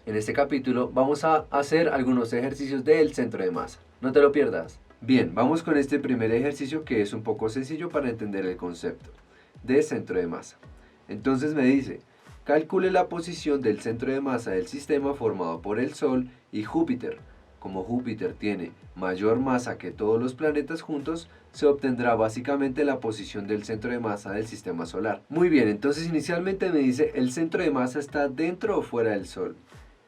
En este capítulo vamos a hacer algunos ejercicios del centro de masa. No te lo pierdas. Bien, vamos con este primer ejercicio que es un poco sencillo para entender el concepto de centro de masa. Entonces me dice, calcule la posición del centro de masa del sistema formado por el Sol y Júpiter. Como Júpiter tiene mayor masa que todos los planetas juntos, se obtendrá básicamente la posición del centro de masa del sistema solar. Muy bien, entonces inicialmente me dice, ¿el centro de masa está dentro o fuera del Sol?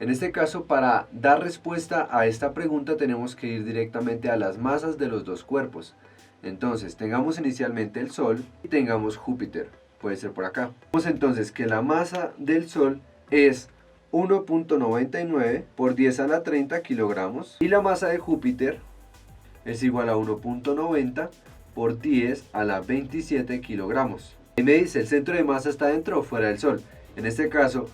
En este caso, para dar respuesta a esta pregunta tenemos que ir directamente a las masas de los dos cuerpos. Entonces, tengamos inicialmente el Sol y tengamos Júpiter. Puede ser por acá. Vemos entonces que la masa del Sol es 1.99 por 10 a la 30 kilogramos y la masa de Júpiter es igual a 1.90 por 10 a la 27 kilogramos. Y me dice, ¿el centro de masa está dentro o fuera del Sol? En este caso,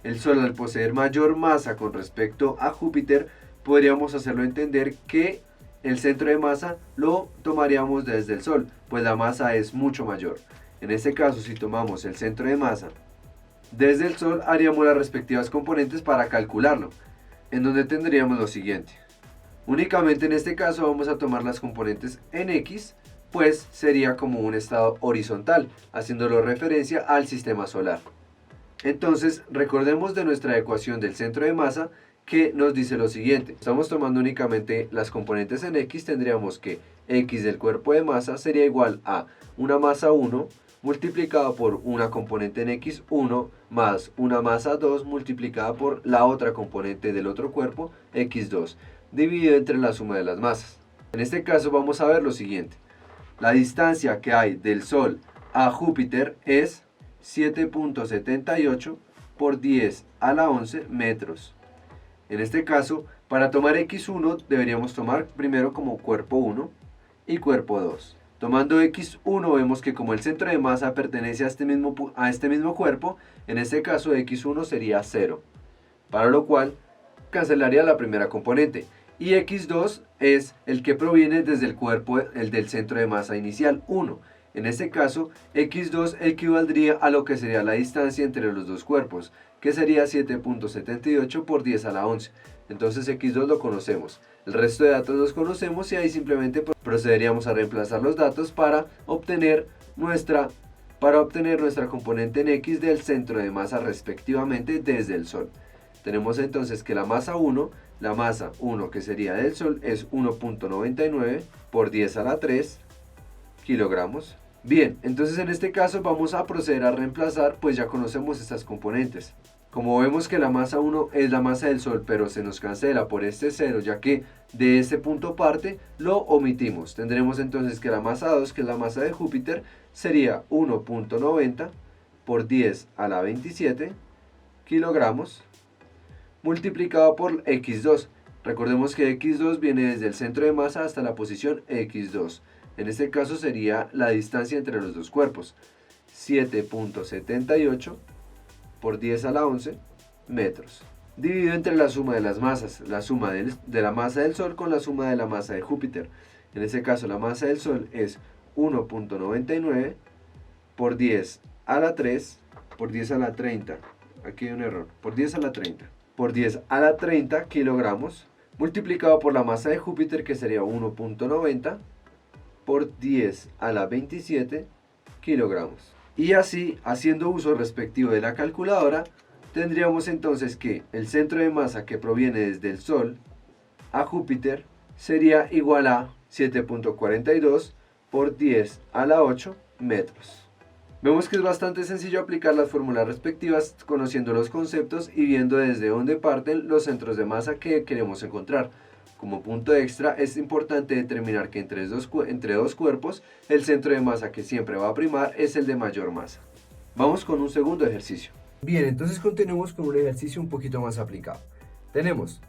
el Sol, al poseer mayor masa con respecto a Júpiter, podríamos hacerlo entender que el centro de masa lo tomaríamos desde el Sol, pues la masa es mucho mayor. En este caso, si tomamos el centro de masa desde el Sol, haríamos las respectivas componentes para calcularlo, en donde tendríamos lo siguiente. Únicamente en este caso vamos a tomar las componentes en X, pues sería como un estado horizontal, haciéndolo referencia al sistema solar. Entonces, recordemos de nuestra ecuación del centro de masa que nos dice lo siguiente. Estamos tomando únicamente las componentes en X, tendríamos que X del cuerpo de masa sería igual a una masa 1 multiplicado por una componente en X 1 más una masa 2 multiplicada por la otra componente del otro cuerpo X2 dividido entre la suma de las masas. En este caso vamos a ver lo siguiente. La distancia que hay del Sol a Júpiter es 7.78 por 10 a la 11 metros. En este caso, para tomar X1 deberíamos tomar primero como cuerpo 1 y cuerpo 2. Tomando X1 vemos que como el centro de masa pertenece a este mismo cuerpo, en este caso X1 sería 0, para lo cual cancelaría la primera componente. Y X2 es el que proviene desde el cuerpo, el del centro de masa inicial, 1. En este caso, X2 equivaldría a lo que sería la distancia entre los dos cuerpos, que sería 7.78 por 10 a la 11. Entonces X2 lo conocemos. El resto de datos los conocemos y ahí simplemente procederíamos a reemplazar los datos para obtener nuestra componente en X del centro de masa respectivamente desde el Sol. Tenemos entonces que la masa 1 que sería del Sol es 1.99 por 10 a la 3 kilogramos. Bien, entonces en este caso vamos a proceder a reemplazar, pues ya conocemos estas componentes. Como vemos que la masa 1 es la masa del Sol, pero se nos cancela por este 0, ya que de este punto parte, lo omitimos. Tendremos entonces que la masa 2, que es la masa de Júpiter, sería 1.90 por 10 a la 27 kilogramos, multiplicado por X2. Recordemos que X2 viene desde el centro de masa hasta la posición X2. En este caso sería la distancia entre los dos cuerpos, 7.78 por 10 a la 11 metros, dividido entre la suma de las masas, la suma de la masa del Sol con la suma de la masa de Júpiter. En este caso la masa del Sol es 1.99 por 10 a la 3, por 10 a la 30, aquí hay un error, por 10 a la 30, por 10 a la 30 kilogramos, multiplicado por la masa de Júpiter, que sería 1.90 por 10 a la 27 kilogramos. Y así, haciendo uso respectivo de la calculadora, tendríamos entonces que el centro de masa que proviene desde el Sol a Júpiter sería igual a 7.42 por 10 a la 8 metros. Vemos que es bastante sencillo aplicar las fórmulas respectivas conociendo los conceptos y viendo desde dónde parten los centros de masa que queremos encontrar. Como punto extra, es importante determinar que entre dos cuerpos, el centro de masa que siempre va a primar es el de mayor masa. Vamos con un segundo ejercicio. Bien, entonces continuemos con un ejercicio un poquito más aplicado. Tenemos,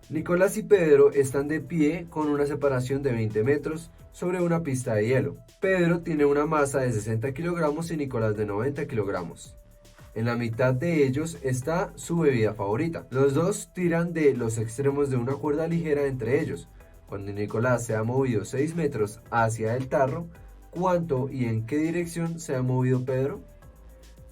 Nicolás y Pedro están de pie con una separación de 20 metros sobre una pista de hielo. Pedro tiene una masa de 60 kilogramos y Nicolás de 90 kilogramos. En la mitad de ellos está su bebida favorita. Los dos tiran de los extremos de una cuerda ligera entre ellos. Cuando Nicolás se ha movido 6 metros hacia el tarro, ¿cuánto y en qué dirección se ha movido Pedro?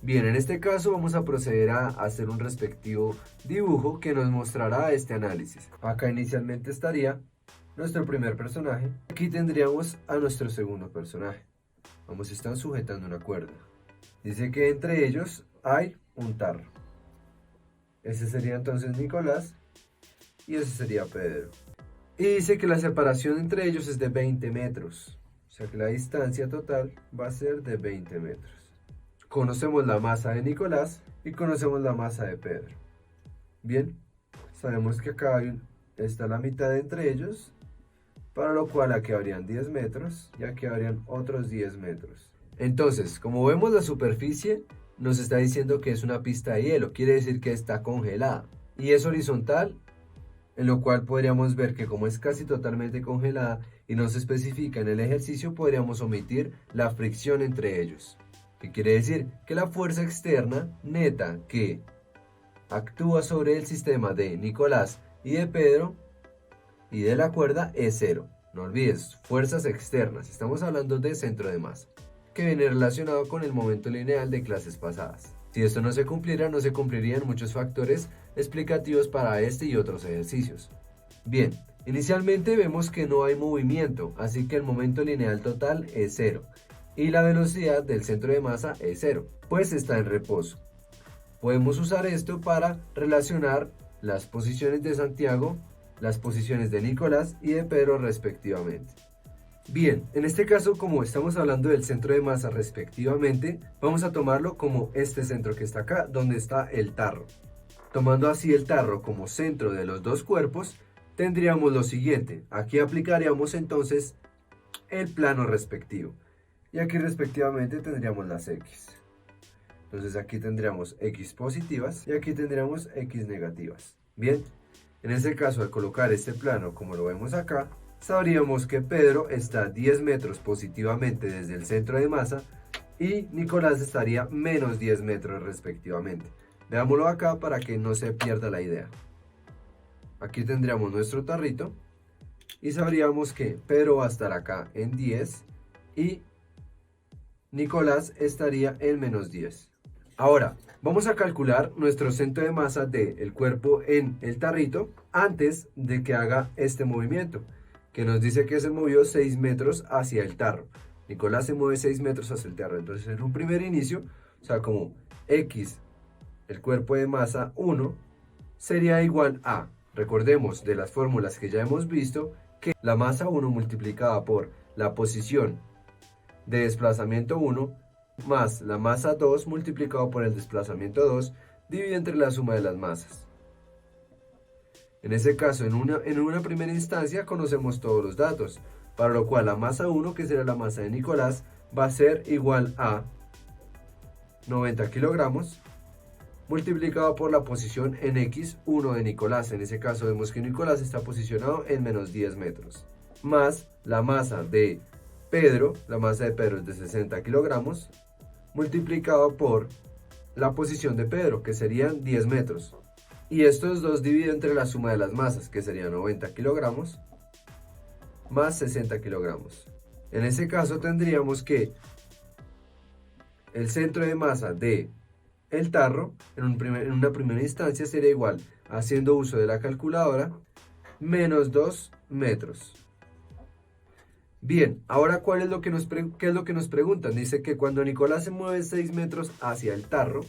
Bien, en este caso vamos a proceder a hacer un respectivo dibujo que nos mostrará este análisis. Acá inicialmente estaría nuestro primer personaje. Aquí tendríamos a nuestro segundo personaje. Ambos están sujetando una cuerda. Dice que entre ellos hay un tarro. Ese sería entonces Nicolás y ese sería Pedro. Y dice que la separación entre ellos es de 20 metros. O sea que la distancia total va a ser de 20 metros. Conocemos la masa de Nicolás y conocemos la masa de Pedro. Bien, sabemos que acá está la mitad entre ellos, para lo cual aquí habrían 10 metros y aquí habrían otros 10 metros. Entonces, como vemos, la superficie nos está diciendo que es una pista de hielo, quiere decir que está congelada. Y es horizontal, en lo cual podríamos ver que como es casi totalmente congelada y no se especifica en el ejercicio, podríamos omitir la fricción entre ellos. ¿Qué quiere decir? Que la fuerza externa neta que actúa sobre el sistema de Nicolás y de Pedro y de la cuerda es cero. No olvides, fuerzas externas. Estamos hablando de centro de masa, que viene relacionado con el momento lineal de clases pasadas. Si esto no se cumpliera, no se cumplirían muchos factores explicativos para este y otros ejercicios. Bien, inicialmente vemos que no hay movimiento, así que el momento lineal total es cero. Y la velocidad del centro de masa es cero, pues está en reposo. Podemos usar esto para relacionar las posiciones de Santiago, las posiciones de Nicolás y de Pedro respectivamente. Bien, en este caso, como estamos hablando del centro de masa respectivamente, vamos a tomarlo como este centro que está acá, donde está el tarro. Tomando así el tarro como centro de los dos cuerpos, tendríamos lo siguiente. Aquí aplicaríamos entonces el plano respectivo. Y aquí respectivamente tendríamos las X. Entonces aquí tendríamos X positivas y aquí tendríamos X negativas. Bien, en este caso al colocar este plano como lo vemos acá, sabríamos que Pedro está 10 metros positivamente desde el centro de masa y Nicolás estaría menos 10 metros respectivamente. Veámoslo acá para que no se pierda la idea. Aquí tendríamos nuestro tarrito y sabríamos que Pedro va a estar acá en 10 y Nicolás estaría en menos 10. Ahora, vamos a calcular nuestro centro de masa del cuerpo en el tarrito antes de que haga este movimiento, que nos dice que se movió 6 metros hacia el tarro. Nicolás se mueve 6 metros hacia el tarro. Entonces, en un primer inicio, o sea, como X, el cuerpo de masa 1, sería igual a, recordemos de las fórmulas que ya hemos visto, que la masa 1 multiplicada por la posición de desplazamiento 1 más la masa 2 multiplicado por el desplazamiento 2 dividido entre la suma de las masas. En ese caso, en una primera instancia conocemos todos los datos, para lo cual la masa 1, que será la masa de Nicolás, va a ser igual a 90 kilogramos multiplicado por la posición en X1 de Nicolás. En ese caso vemos que Nicolás está posicionado en menos 10 metros, más la masa de Pedro, la masa de Pedro es de 60 kilogramos, multiplicado por la posición de Pedro, que serían 10 metros. Y estos dos dividido entre la suma de las masas, que serían 90 kilogramos, más 60 kilogramos. En ese caso tendríamos que el centro de masa de el tarro, en una primera instancia, sería igual, haciendo uso de la calculadora, menos 2 metros. Bien, ahora ¿qué es lo que nos preguntan? Dice que cuando Nicolás se mueve 6 metros hacia el tarro,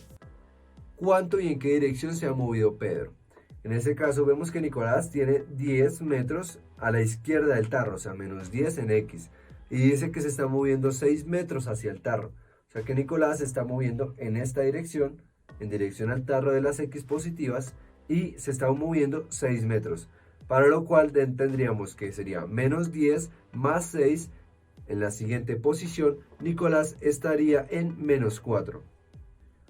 ¿cuánto y en qué dirección se ha movido Pedro? En este caso vemos que Nicolás tiene 10 metros a la izquierda del tarro, o sea, menos 10 en X. Y dice que se está moviendo 6 metros hacia el tarro. O sea que Nicolás se está moviendo en esta dirección, en dirección al tarro de las X positivas, y se está moviendo 6 metros. Para lo cual tendríamos que sería menos 10 más 6. En la siguiente posición, Nicolás estaría en menos 4.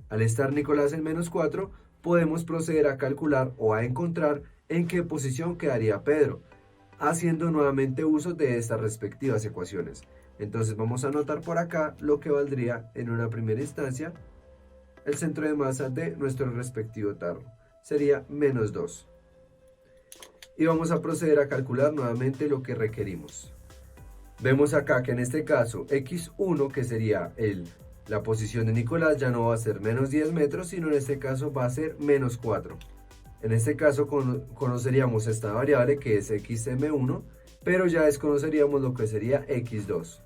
Al estar Nicolás en menos 4, podemos proceder a calcular o a encontrar en qué posición quedaría Pedro, haciendo nuevamente uso de estas respectivas ecuaciones. Entonces vamos a anotar por acá lo que valdría en una primera instancia el centro de masa de nuestro respectivo tarro. Sería menos 2. Y vamos a proceder a calcular nuevamente lo que requerimos. Vemos acá que en este caso X1, que sería el la posición de Nicolás ya no va a ser menos 10 metros, sino en este caso va a ser menos 4. En este caso conoceríamos esta variable que es xm1, pero ya desconoceríamos lo que sería x2.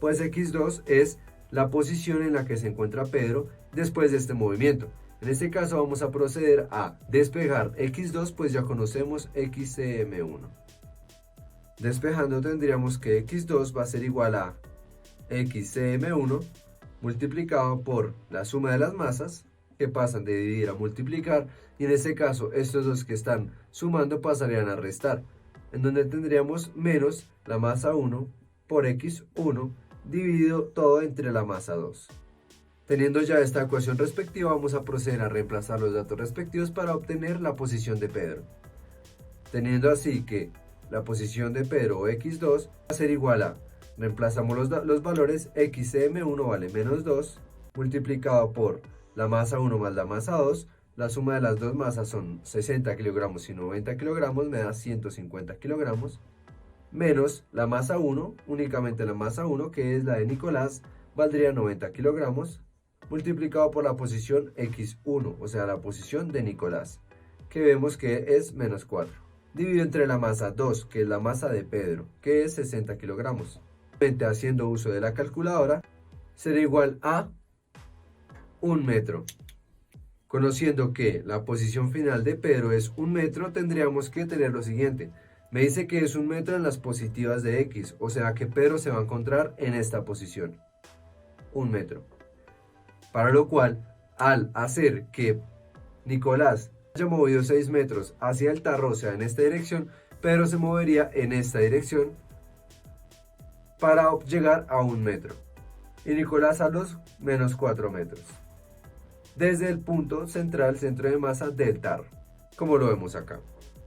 Pues x2 es la posición en la que se encuentra Pedro después de este movimiento. En este caso vamos a proceder a despejar x2, pues ya conocemos xm1. Despejando tendríamos que x2 va a ser igual a xm1 multiplicado por la suma de las masas, que pasan de dividir a multiplicar, y en este caso estos dos que están sumando pasarían a restar, en donde tendríamos menos la masa 1 por x1 dividido todo entre la masa 2. Teniendo ya esta ecuación respectiva, vamos a proceder a reemplazar los datos respectivos para obtener la posición de Pedro. Teniendo así que la posición de Pedro o x2 va a ser igual a, reemplazamos los valores, xm1 vale menos 2 multiplicado por la masa 1 más la masa 2, la suma de las dos masas son 60 kilogramos y 90 kilogramos, me da 150 kilogramos, menos la masa 1, únicamente la masa 1, que es la de Nicolás, valdría 90 kilogramos, multiplicado por la posición x1, o sea la posición de Nicolás, que vemos que es menos 4, dividido entre la masa 2, que es la masa de Pedro, que es 60 kilogramos. Haciendo uso de la calculadora, será igual a 1 metro. Conociendo que la posición final de Pedro es 1 metro, tendríamos que tener lo siguiente. Me dice que es 1 metro en las positivas de x, o sea que Pedro se va a encontrar en esta posición, 1 metro. Para lo cual, al hacer que Nicolás haya movido 6 metros hacia el tarro, o sea en esta dirección, Pedro se movería en esta dirección para llegar a 1 metro. Y Nicolás a los menos 4 metros. Desde el punto central, centro de masa del tarro, como lo vemos acá.